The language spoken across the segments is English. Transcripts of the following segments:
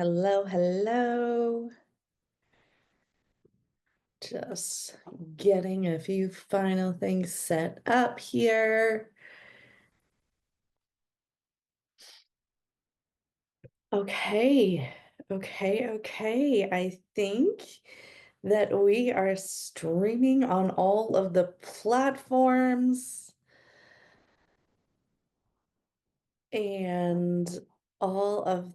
Hello, hello. Just getting a few final things set up here. Okay, okay. I think that we are streaming on all of the platforms and all of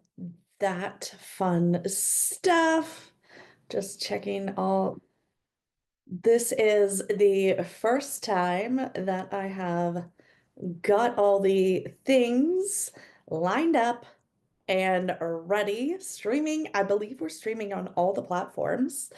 that fun stuff. Just checking all. This is the first time that I have got all the things lined up and ready. Streaming, I believe we're streaming on all the platforms.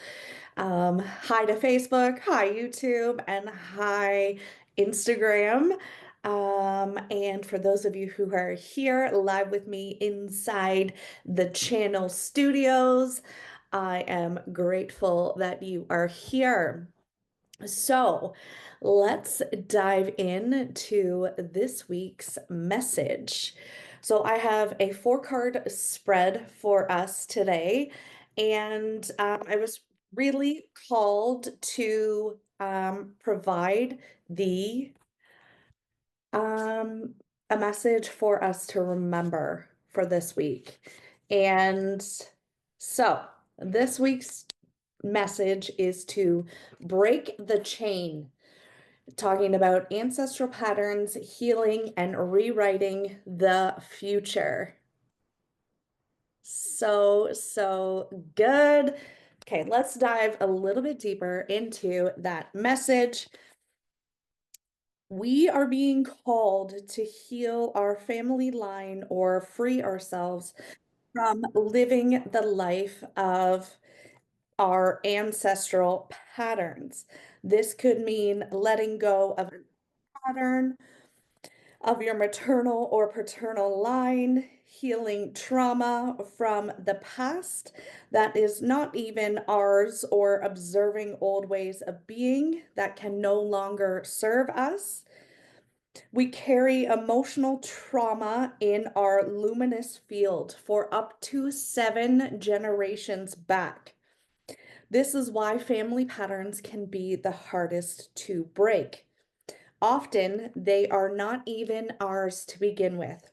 Hi to Facebook, hi YouTube, and hi Instagram. And for those of you who are here live with me inside the channel studios, I am grateful that you are here. So let's dive into this week's message. So I have a four-card spread for us today, and I was really called to provide the um, a message for us to remember for this week. And so this week's message is to break the chain, talking about ancestral patterns, healing, and rewriting the future. So good. Okay, let's dive a little bit deeper into that message. We are being called to heal our family line or free ourselves from living the life of our ancestral patterns. This could mean letting go of a pattern of your maternal or paternal line, healing trauma from the past that is not even ours, or observing old ways of being that can no longer serve us. We carry emotional trauma in our luminous field for up to 7 generations back. This is why family patterns can be the hardest to break. Often, they are not even ours to begin with,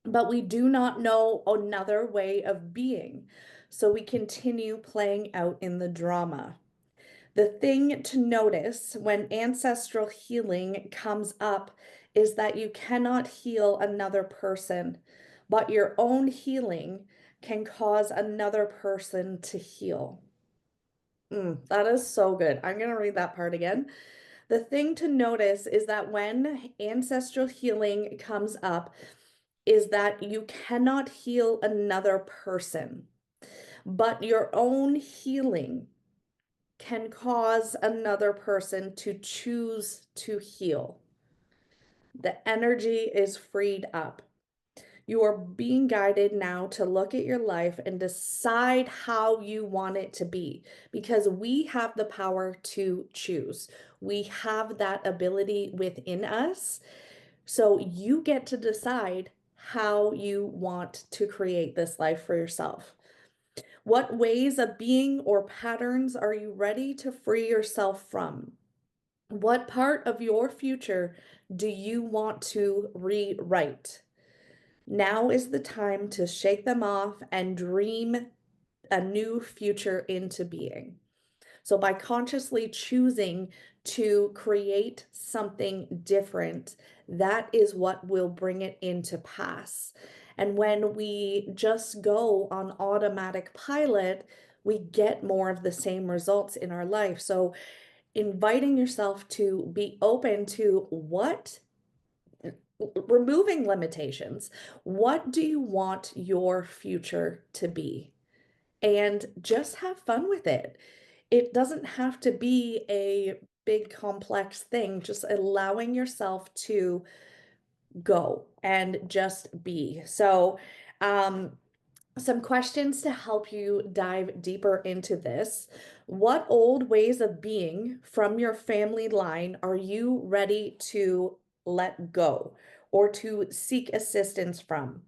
but we do not know another way of being, so we continue playing out in the drama. The thing to notice when ancestral healing comes up is that you cannot heal another person, but your own healing can cause another person to heal. That is so good. I'm going to read that part again. The thing to notice is that when ancestral healing comes up, is that you cannot heal another person, but your own healing can cause another person to choose to heal. The energy is freed up. You are being guided now to look at your life and decide how you want it to be, because we have the power to choose. We have that ability within us. So you get to decide how you want to create this life for yourself. What ways of being or patterns are you ready to free yourself from? What part of your future do you want to rewrite? Now is the time to shake them off and dream a new future into being. So, by consciously choosing to create something different, that is what will bring it into pass. And when we just go on automatic pilot, we get more of the same results in our life. So, inviting yourself to be open to removing limitations. What do you want your future to be? And just have fun with it. It doesn't have to be a big complex thing, just allowing yourself to go and just be. So, um, some questions to help you dive deeper into this. What old ways of being from your family line are you ready to let go or to seek assistance from?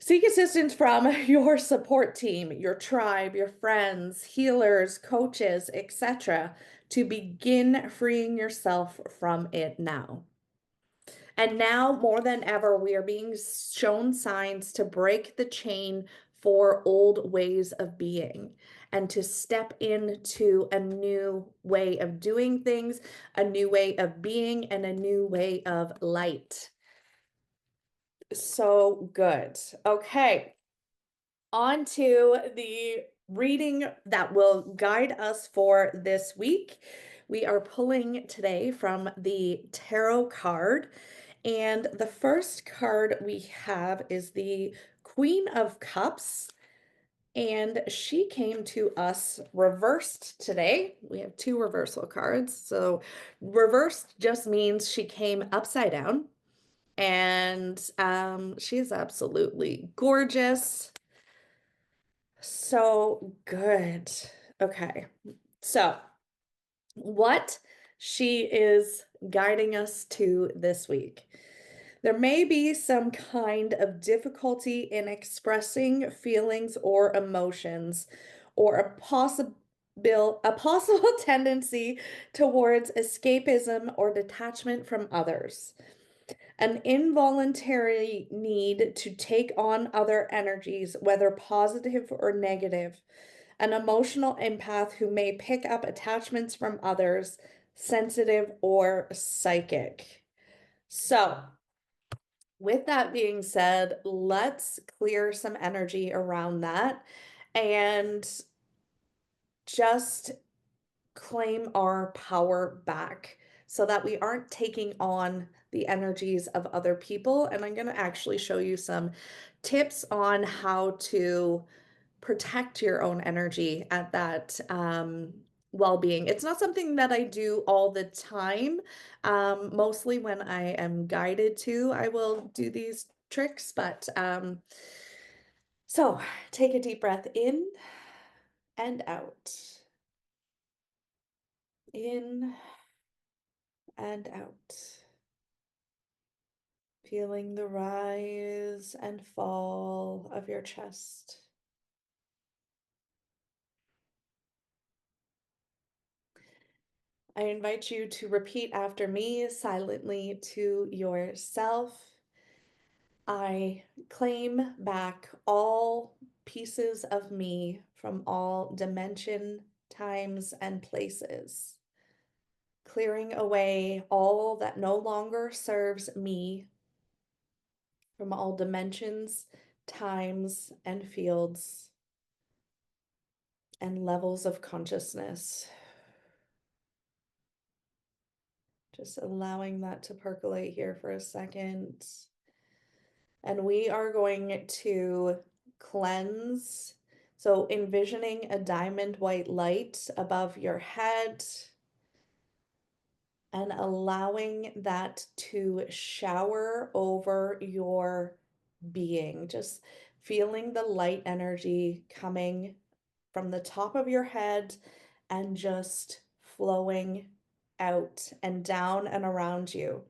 Seek assistance from your support team, your tribe, your friends, healers, coaches, etc., to begin freeing yourself from it now. And now, more than ever, we are being shown signs to break the chain for old ways of being and to step into a new way of doing things, a new way of being, and a new way of light. So good. Okay. On to the reading that will guide us for this week. We are pulling today from the tarot card, and the first card we have is the Queen of Cups, and she came to us reversed today. We have two reversal cards. So reversed just means she came upside down, and she is absolutely gorgeous. So good. Okay. So, what she is guiding us to this week. There may be some kind of difficulty in expressing feelings or emotions, or a possible tendency towards escapism or detachment from others. An involuntary need to take on other energies, whether positive or negative. An emotional empath who may pick up attachments from others, sensitive or psychic. So, with that being said, let's clear some energy around that and just claim our power back so that we aren't taking on the energies of other people. And I'm going to actually show you some tips on how to protect your own energy at that well-being. It's not something that I do all the time. Mostly when I am guided to, I will do these tricks. But so take a deep breath in and out. In and out. Feeling the rise and fall of your chest. I invite you to repeat after me silently to yourself. I claim back all pieces of me from all dimension, times, and places, clearing away all that no longer serves me from all dimensions, times, and fields and levels of consciousness. Just allowing that to percolate here for a second. And we are going to cleanse. So envisioning a diamond white light above your head and allowing that to shower over your being. Just feeling the light energy coming from the top of your head and just flowing out and down and around you.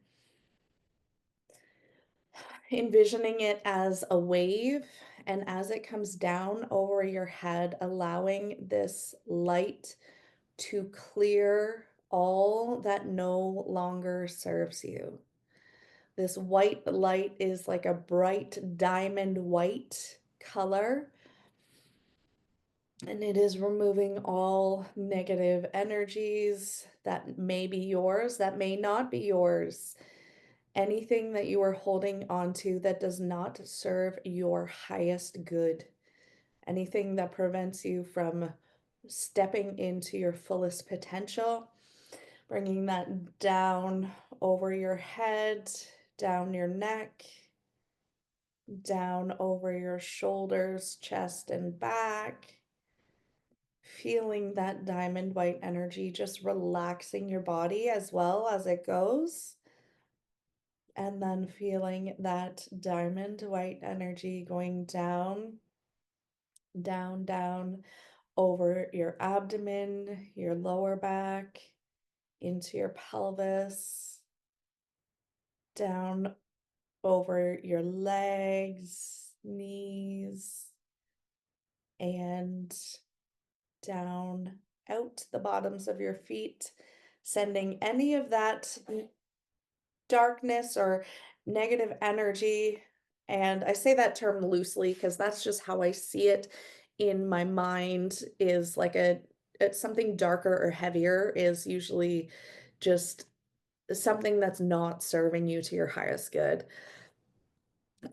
Envisioning it as a wave, and as it comes down over your head, allowing this light to clear all that no longer serves you. This white light is like a bright diamond white color, and it is removing all negative energies that may be yours, that may not be yours. Anything that you are holding on to that does not serve your highest good. Anything that prevents you from stepping into your fullest potential. Bringing that down over your head, down your neck, down over your shoulders, chest, and back. Feeling that diamond white energy, just relaxing your body as well as it goes. And then feeling that diamond white energy going down, down, down over your abdomen, your lower back, into your pelvis, down over your legs, knees, and down out the bottoms of your feet, sending any of that darkness or negative energy. And I say that term loosely because that's just how I see it in my mind, is like it's something darker or heavier is usually just something that's not serving you to your highest good.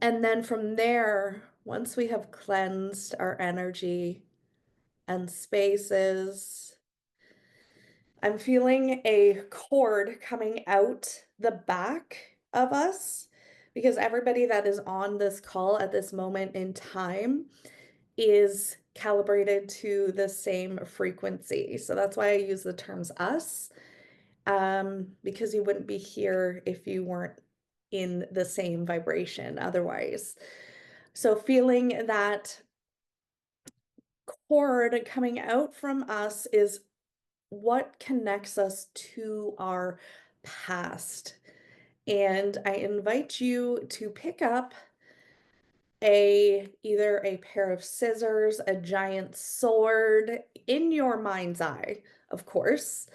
And then from there, once we have cleansed our energy and spaces, I'm feeling a cord coming out the back of us, because everybody that is on this call at this moment in time is calibrated to the same frequency. So that's why I use the terms us, because you wouldn't be here if you weren't in the same vibration otherwise. So feeling that cord coming out from us is what connects us to our past. And I invite you to pick up either a pair of scissors, a giant sword in your mind's eye, of course,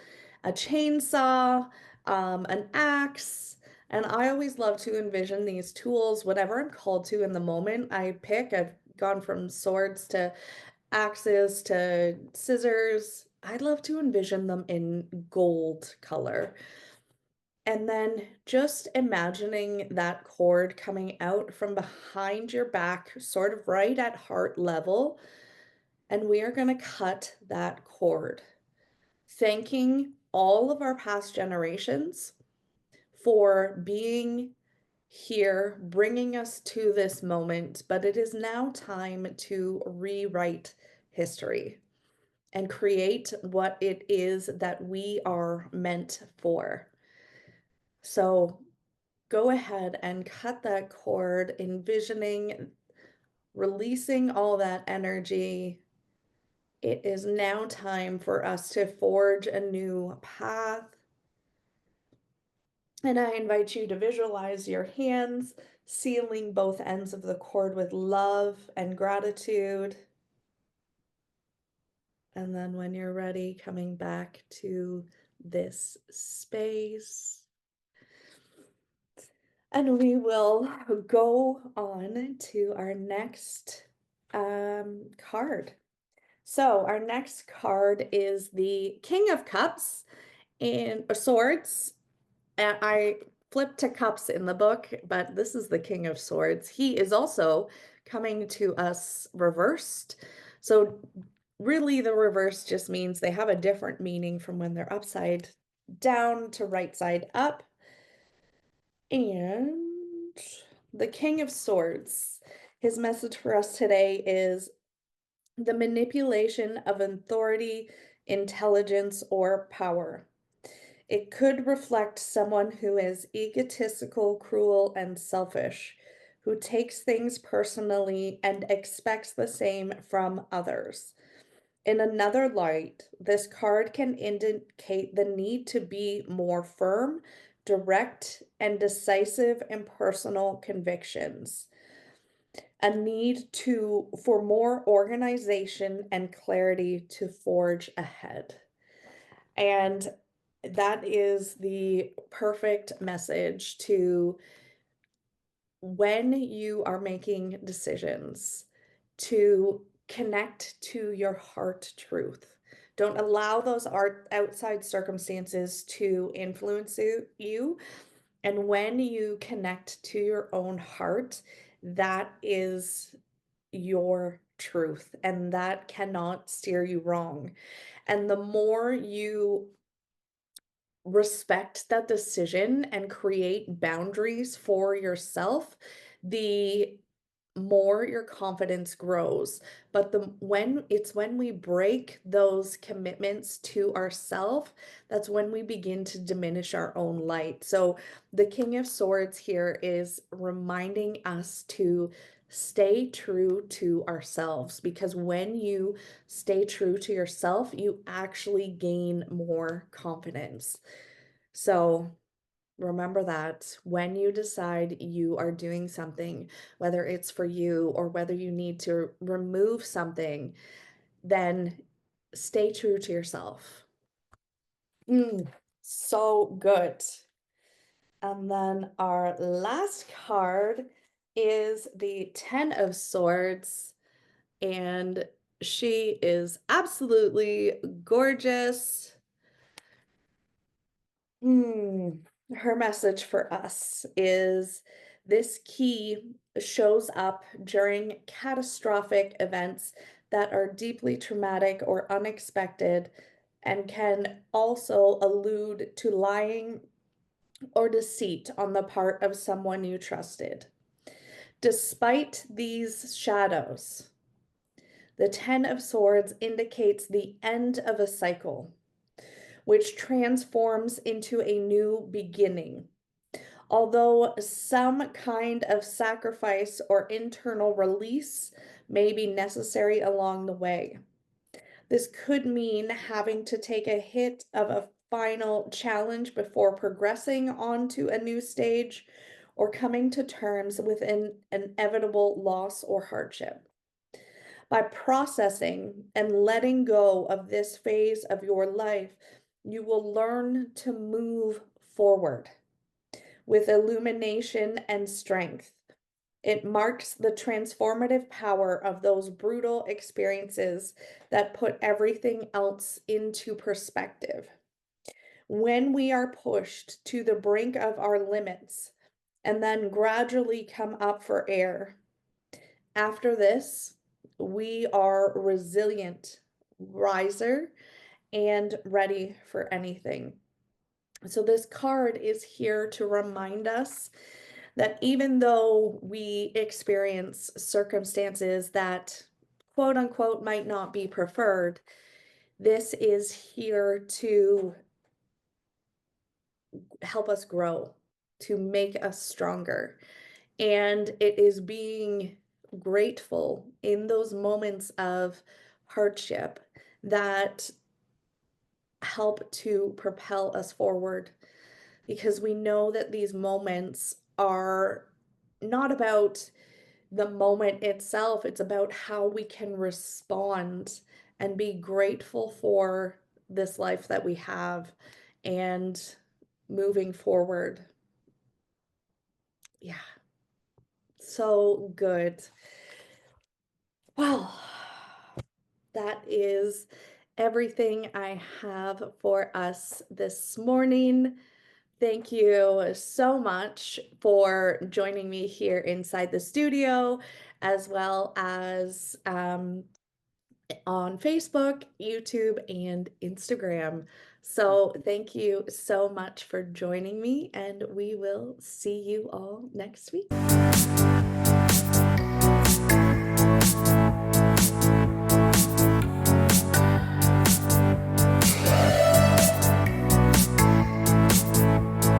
a chainsaw, an axe. And I always love to envision these tools, whatever I'm called to in the moment I pick. I've gone from swords to axes to scissors. I'd love to envision them in gold color. And then just imagining that cord coming out from behind your back, sort of right at heart level. And we are going to cut that cord, thanking all of our past generations for being here, bringing us to this moment. But it is now time to rewrite history and create what it is that we are meant for. So go ahead and cut that cord, envisioning releasing all that energy. It is now time for us to forge a new path. And I invite you to visualize your hands sealing both ends of the cord with love and gratitude. And then when you're ready, coming back to this space. And we will go on to our next card. So our next card is the King of Cups and Swords. And I flipped to cups in the book, but this is the King of Swords. He is also coming to us reversed. So really the reverse just means they have a different meaning from when they're upside down to right side up. And the King of Swords, his message for us today is the manipulation of authority, intelligence, or power. It could reflect someone who is egotistical, cruel, and selfish, who takes things personally and expects the same from others. In another light, this card can indicate the need to be more firm, direct, and decisive in personal convictions. A need for more organization and clarity to forge ahead. And that is the perfect message to when you are making decisions, to connect to your heart truth. Don't allow those outside circumstances to influence you. And when you connect to your own heart, that is your truth, and that cannot steer you wrong. And the more you respect that decision and create boundaries for yourself, the more your confidence grows. But when we break those commitments to ourselves, that's when we begin to diminish our own light. So the King of Swords here is reminding us to stay true to ourselves, because when you stay true to yourself, you actually gain more confidence. So Remember that when you decide you are doing something, whether it's for you or whether you need to remove something, then stay true to yourself. Mm, so good. And then our last card is the Ten of Swords, and she is absolutely gorgeous. Hmm. Her message for us is this key shows up during catastrophic events that are deeply traumatic or unexpected and can also allude to lying or deceit on the part of someone you trusted. Despite these shadows, the Ten of Swords indicates the end of a cycle, which transforms into a new beginning. Although some kind of sacrifice or internal release may be necessary along the way. This could mean having to take a hit of a final challenge before progressing onto a new stage or coming to terms with an inevitable loss or hardship. By processing and letting go of this phase of your life, you will learn to move forward with illumination and strength. It marks the transformative power of those brutal experiences that put everything else into perspective. When we are pushed to the brink of our limits and then gradually come up for air, after this, we are resilient, riser, and ready for anything. So, this card is here to remind us that even though we experience circumstances that quote unquote might not be preferred, this is here to help us grow, to make us stronger. And it is being grateful in those moments of hardship that help to propel us forward because we know that these moments are not about the moment itself, it's about how we can respond and be grateful for this life that we have and moving forward. Yeah, so good. Well, that is everything I have for us this morning. Thank you so much for joining me here inside the studio, as well as on Facebook, YouTube, and Instagram. So, thank you so much for joining me, and we will see you all next week.